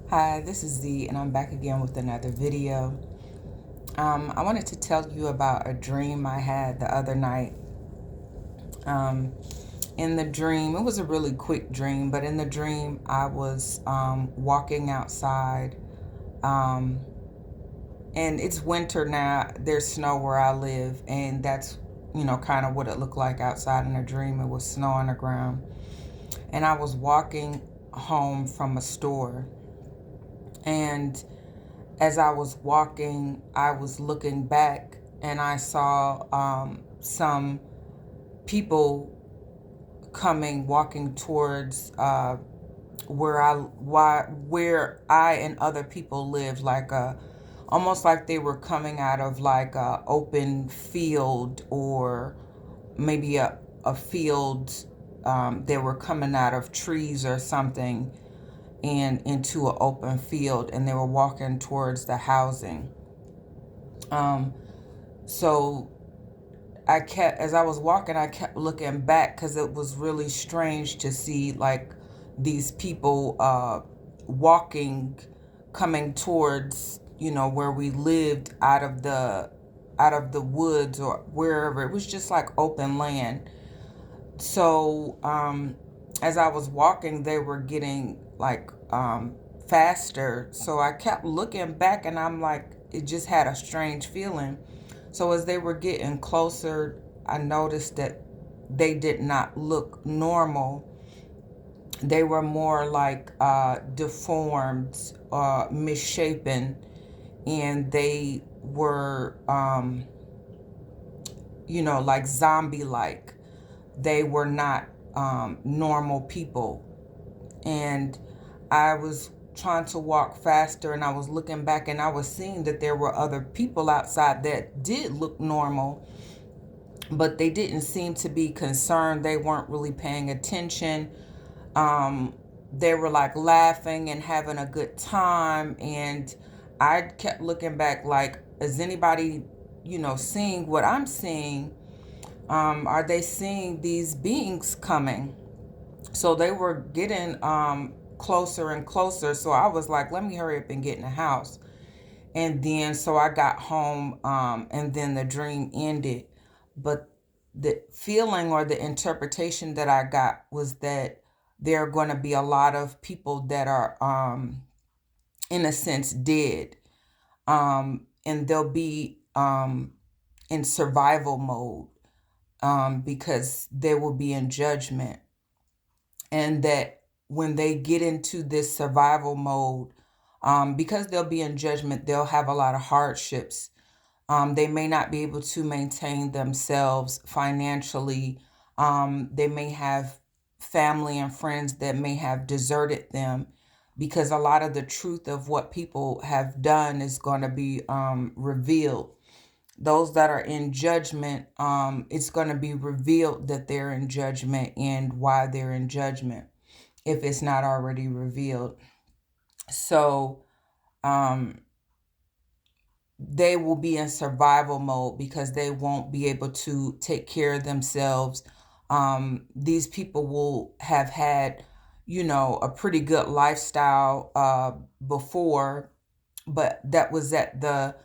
Hi, this is Z, and I'm back again with another video. I wanted to tell you about a dream I had the other night. Um, in the dream, it was a really quick dream, but in the dream, I was walking outside, um, and it's winter now. There's snow where I live, and that's kind of what it looked like outside in a dream. It was snow on the ground, and I was walking home from a store, and as I was walking, I was looking back and I saw some people walking towards where I and other people lived, almost like they were coming out of like a open field, or maybe a field. They were coming out of trees or something and into an open field, and they were walking towards the housing. Um, so as I was walking, I kept looking back because it was really strange to see like these people walking, coming towards where we lived out of the woods or wherever. It was just like open land. So as I was walking, they were getting like faster. So I kept looking back, and I'm like, it just had a strange feeling. So as they were getting closer, I noticed that they did not look normal. They were more like deformed, misshapen, and they were, like zombie-like. They were not normal people. And I was trying to walk faster, and I was looking back, and I was seeing that there were other people outside that did look normal, but they didn't seem to be concerned. They weren't really paying attention. Um, they were like laughing and having a good time. And I kept looking back like, is anybody, seeing what I'm seeing? Are they seeing these beings coming? So they were getting closer and closer. So I was like, let me hurry up and get in the house. And then so I got home, and then the dream ended. But the feeling or the interpretation that I got was that there are going to be a lot of people that are, in a sense, dead. And they'll be in survival mode, because they will be in judgment. And that when they get into this survival mode, because they'll be in judgment, they'll have a lot of hardships. They may not be able to maintain themselves financially. They may have family and friends that may have deserted them, because a lot of the truth of what people have done is going to be revealed. Those that are in judgment, it's going to be revealed that they're in judgment and why they're in judgment, if it's not already revealed. So um, they will be in survival mode because they won't be able to take care of themselves. These people will have had, a pretty good lifestyle before, but that was at the,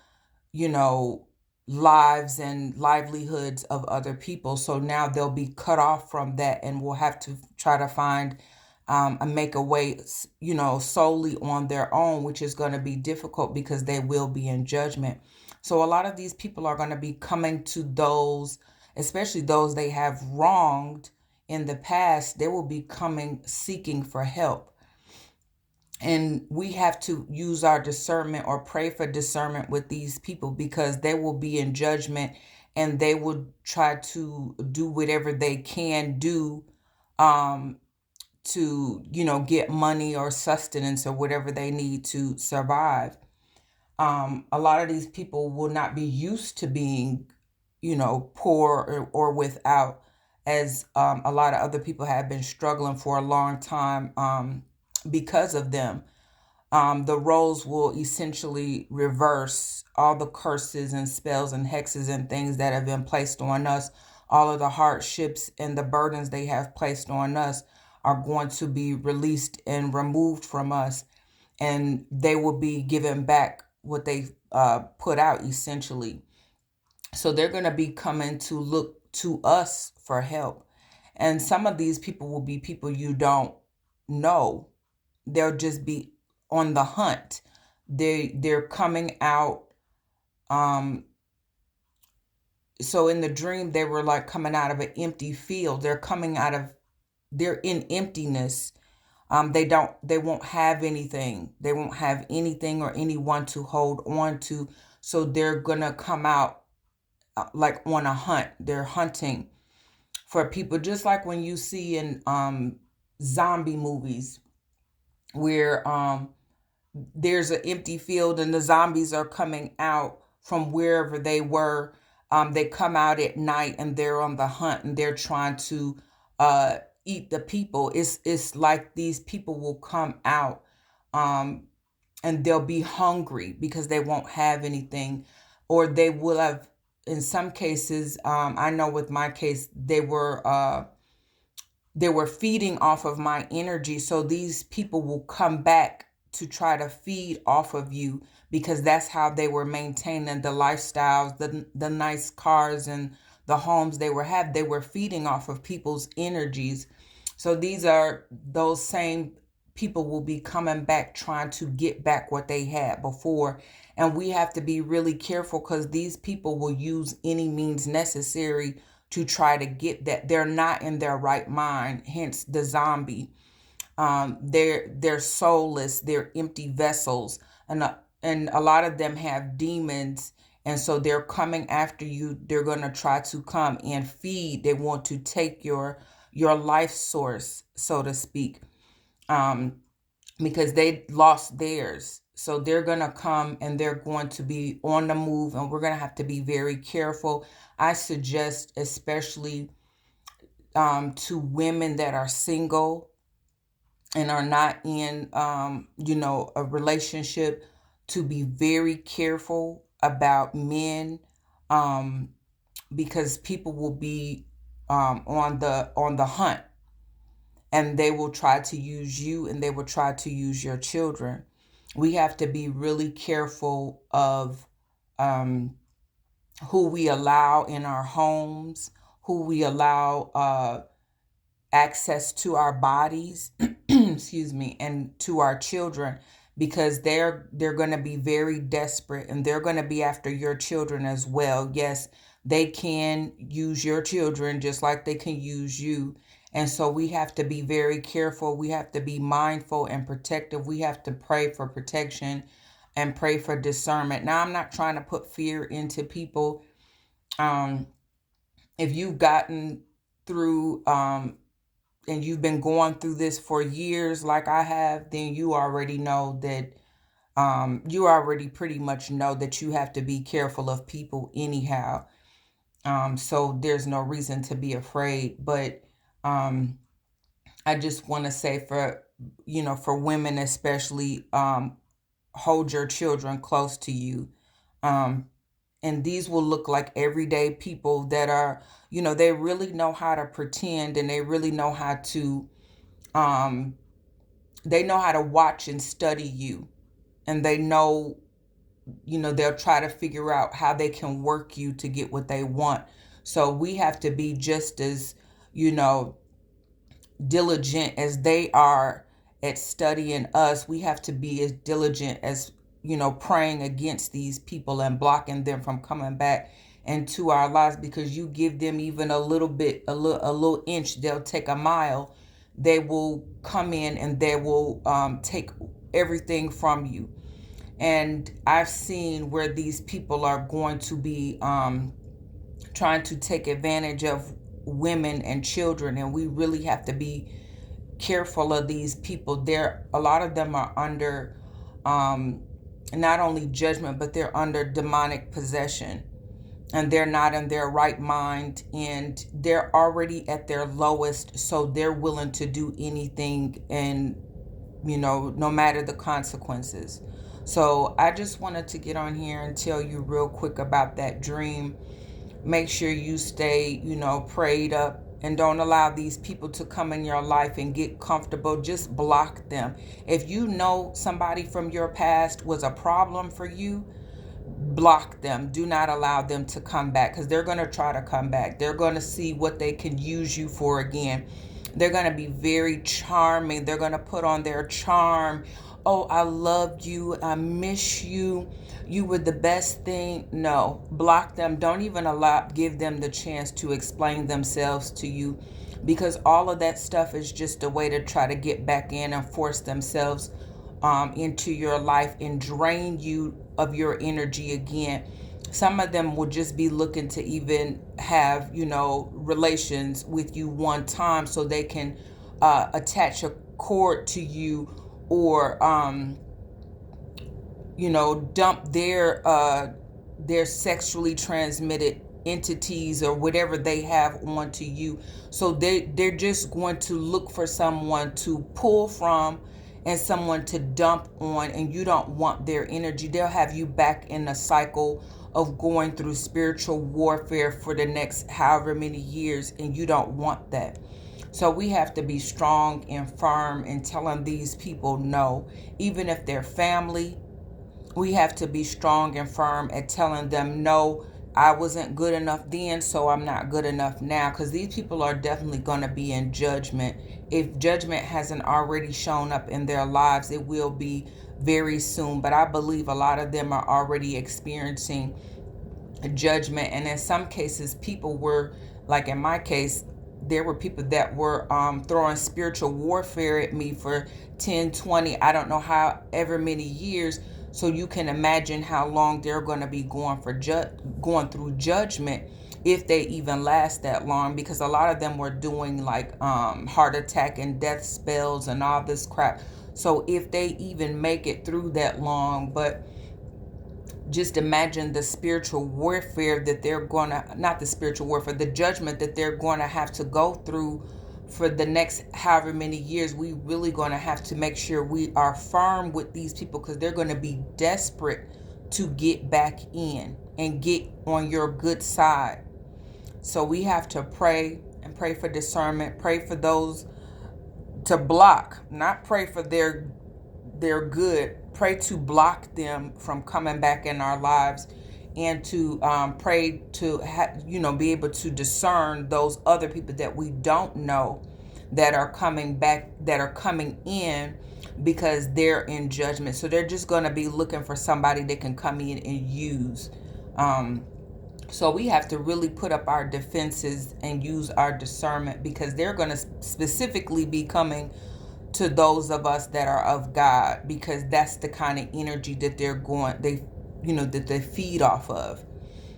you know, lives and livelihoods of other people. So now they'll be cut off from that, and will have to try to find and make a way, solely on their own, which is going to be difficult because they will be in judgment. So a lot of these people are going to be coming to those, especially those they have wronged in the past. They will be coming seeking for help. And we have to use our discernment or pray for discernment with these people, because they will be in judgment, and they will try to do whatever they can do um, to, get money or sustenance or whatever they need to survive. A lot of these people will not be used to being, poor or without, as a lot of other people have been struggling for a long time, because of them. The roles will essentially reverse. All the curses and spells and hexes and things that have been placed on us, all of the hardships and the burdens they have placed on us, are going to be released and removed from us. and they will be giving back what they put out, essentially. So they're going to be coming to look to us for help. And some of these people will be people you don't know. They'll just be on the hunt. They're coming out. Um, so in the dream, they were like coming out of an empty field. They're in emptiness. They won't have anything. They won't have anything or anyone to hold on to. So they're gonna come out like on a hunt. They're hunting for people, just like when you see in zombie movies where there's an empty field and the zombies are coming out from wherever they were. They come out at night and they're on the hunt and they're trying to uh, eat the people. It's like these people will come out um, and they'll be hungry because they won't have anything, or they will have. In some cases, I know with my case, they were feeding off of my energy. So these people will come back to try to feed off of you because that's how they were maintaining the lifestyles, the nice cars and the homes they were have. They were feeding off of people's energies. So these are those same people will be coming back trying to get back what they had before. And we have to be really careful because these people will use any means necessary to try to get that. They're not in their right mind, hence the zombie. They're soulless, they're empty vessels, and a lot of them have demons, and so they're coming after you. They're going to try to come and feed. They want to take your life source, so to speak, um, because they lost theirs. So they're going to come and they're going to be on the move, and we're going to have to be very careful. I suggest, especially to women that are single and are not in, a relationship, to be very careful about men, um, because people will be on the hunt, and they will try to use you and they will try to use your children. We have to be really careful of um, who we allow in our homes, who we allow access to our bodies, excuse me, and to our children, because they're going to be very desperate and they're going to be after your children as well. Yes, they can use your children just like they can use you. And so we have to be very careful. We have to be mindful and protective. We have to pray for protection and pray for discernment. Now, I'm not trying to put fear into people. Um, if you've gotten through and you've been going through this for years like I have, then you already know that you already pretty much know that you have to be careful of people anyhow. So there's no reason to be afraid. But um, I just want to say for women especially, hold your children close to you. Um, and these will look like everyday people that are, they really know how to pretend, and they really know how to um they know how to watch and study you, and they know, they'll try to figure out how they can work you to get what they want. So we have to be just as, you know diligent as they are at studying us. We have to be as diligent as, praying against these people and blocking them from coming back into our lives, because you give them even a little bit, a little inch, they'll take a mile. They will come in and they will take everything from you. And I've seen where these people are going to be trying to take advantage of women and children, and we really have to be careful of these people. A lot of them are under not only judgment, but they're under demonic possession, and they're not in their right mind, and they're already at their lowest, so they're willing to do anything, and no matter the consequences. So I just wanted to get on here and tell you real quick about that dream. Make sure you stay, prayed up and don't allow these people to come in your life and get comfortable. Just block them. If you know somebody from your past was a problem for you, block them. Do not allow them to come back, because they're going to try to come back. They're going to see what they can use you for again. They're going to be very charming. They're going to put on their charm. Oh, I loved you. I miss you. You were the best thing. No, block them. Don't even give them the chance to explain themselves to you, because all of that stuff is just a way to try to get back in and force themselves into your life and drain you of your energy again. Some of them will just be looking to even have, relations with you one time so they can attach a cord to you, or dump their sexually transmitted entities or whatever they have onto you. So they're just going to look for someone to pull from and someone to dump on, and you don't want their energy. They'll have you back in a cycle of going through spiritual warfare for the next however many years, and you don't want that. So we have to be strong and firm in telling these people no. Even if they're family, we have to be strong and firm at telling them no. I wasn't good enough then, so I'm not good enough now, because these people are definitely going to be in judgment. If judgment hasn't already shown up in their lives, it will be very soon. But I believe a lot of them are already experiencing judgment. And in some cases, people were, like in my case, there were people that were throwing spiritual warfare at me for 10, 20, I don't know however many years. So you can imagine how long they're going to be going through judgment, if they even last that long, because a lot of them were doing like heart attack and death spells and all this crap. So if they even make it through that long, but just imagine the spiritual warfare that they're going to, not the spiritual warfare, the judgment that they're going to have to go through for the next however many years. We really going to have to make sure we are firm with these people, because they're going to be desperate to get back in and get on your good side. So we have to pray, and pray for discernment, pray for those to block, not pray for their good, pray to block them from coming back in our lives, and to pray to be able to discern those other people that we don't know that are coming back, that are coming in, because they're in judgment. So they're just going to be looking for somebody that can come in and use. So we have to really put up our defenses and use our discernment, because they're going to specifically be coming to those of us that are of God, because that's the kind of energy that that they feed off of.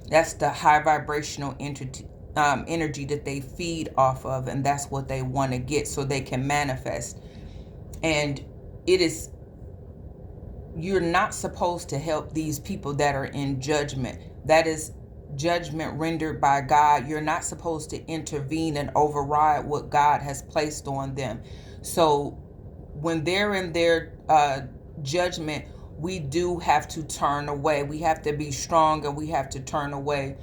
That's the high vibrational energy that they feed off of, and that's what they want to get so they can manifest. And you're not supposed to help these people that are in judgment. That is judgment rendered by God. You're not supposed to intervene and override what God has placed on them. So when they're in their judgment, we do have to turn away. We have to be strong, and we have to turn away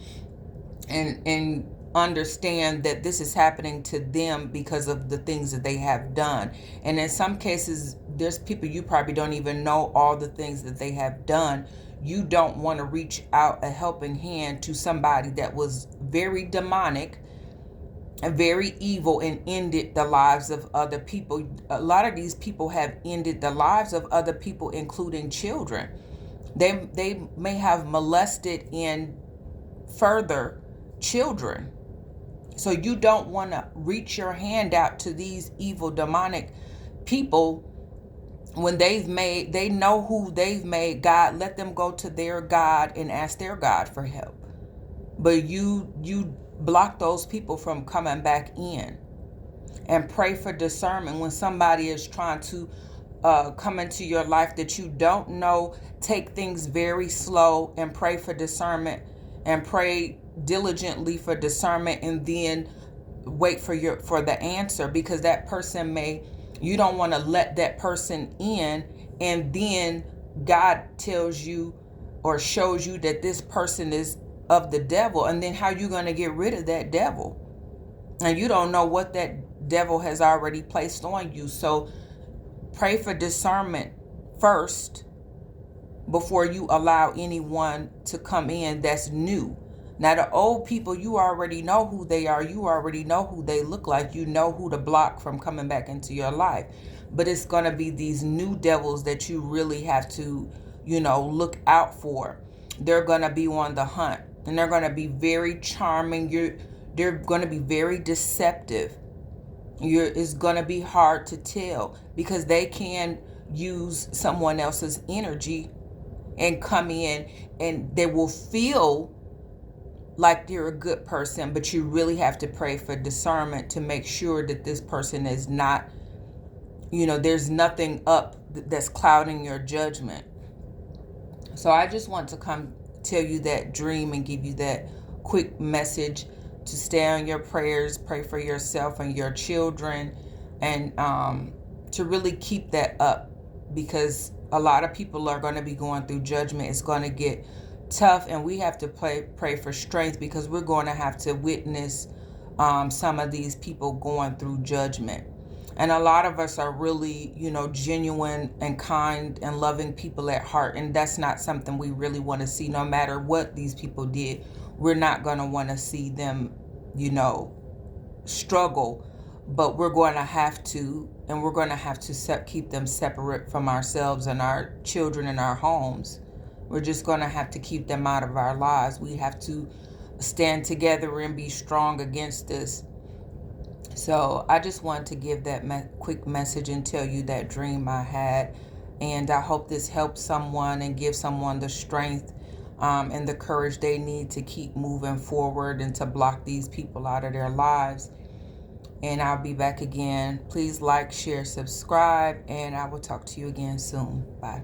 and understand that this is happening to them because of the things that they have done. And in some cases, there's people you probably don't even know all the things that they have done. You don't want to reach out a helping hand to somebody that was very demonic and very evil and ended the lives of other people. A lot of these people have ended the lives of other people, including children. They may have molested and further children. So you don't want to reach your hand out to these evil demonic people when they know who they've made God. Let them go to their God and ask their God for help. But you block those people from coming back in, and pray for discernment when somebody is trying to come into your life that you don't know. Take things very slow and pray for discernment, and pray diligently for discernment, and then wait for the answer, because that person you don't want to let that person in, and then God tells you or shows you that this person is of the devil, and then how you going to get rid of that devil? And you don't know what that devil has already placed on you. So pray for discernment first before you allow anyone to come in that's new. Now, the old people, you already know who they are. You already know who they look like. You know who to block from coming back into your life. But it's going to be these new devils that you really have to, look out for. They're going to be on the hunt, and they're going to be very charming. They're going to be very deceptive. It's going to be hard to tell because they can use someone else's energy and come in, and they will feel like you're a good person, but you really have to pray for discernment to make sure that this person is not, there's nothing up that's clouding your judgment. So I just want to come tell you that dream and give you that quick message to stay on your prayers, pray for yourself and your children, and to really keep that up, because a lot of people are going to be going through judgment. It's going to get tough, and we have to pray for strength, because we're going to have to witness some of these people going through judgment. And a lot of us are really, genuine and kind and loving people at heart. And that's not something we really want to see. No matter what these people did, we're not going to want to see them, struggle. But we're going to have to, and we're going to have to keep them separate from ourselves and our children and our homes. We're just going to have to keep them out of our lives. We have to stand together and be strong against this. So I just wanted to give that quick message and tell you that dream I had. And I hope this helps someone and gives someone the strength and the courage they need to keep moving forward and to block these people out of their lives. And I'll be back again. Please like, share, subscribe, and I will talk to you again soon. Bye.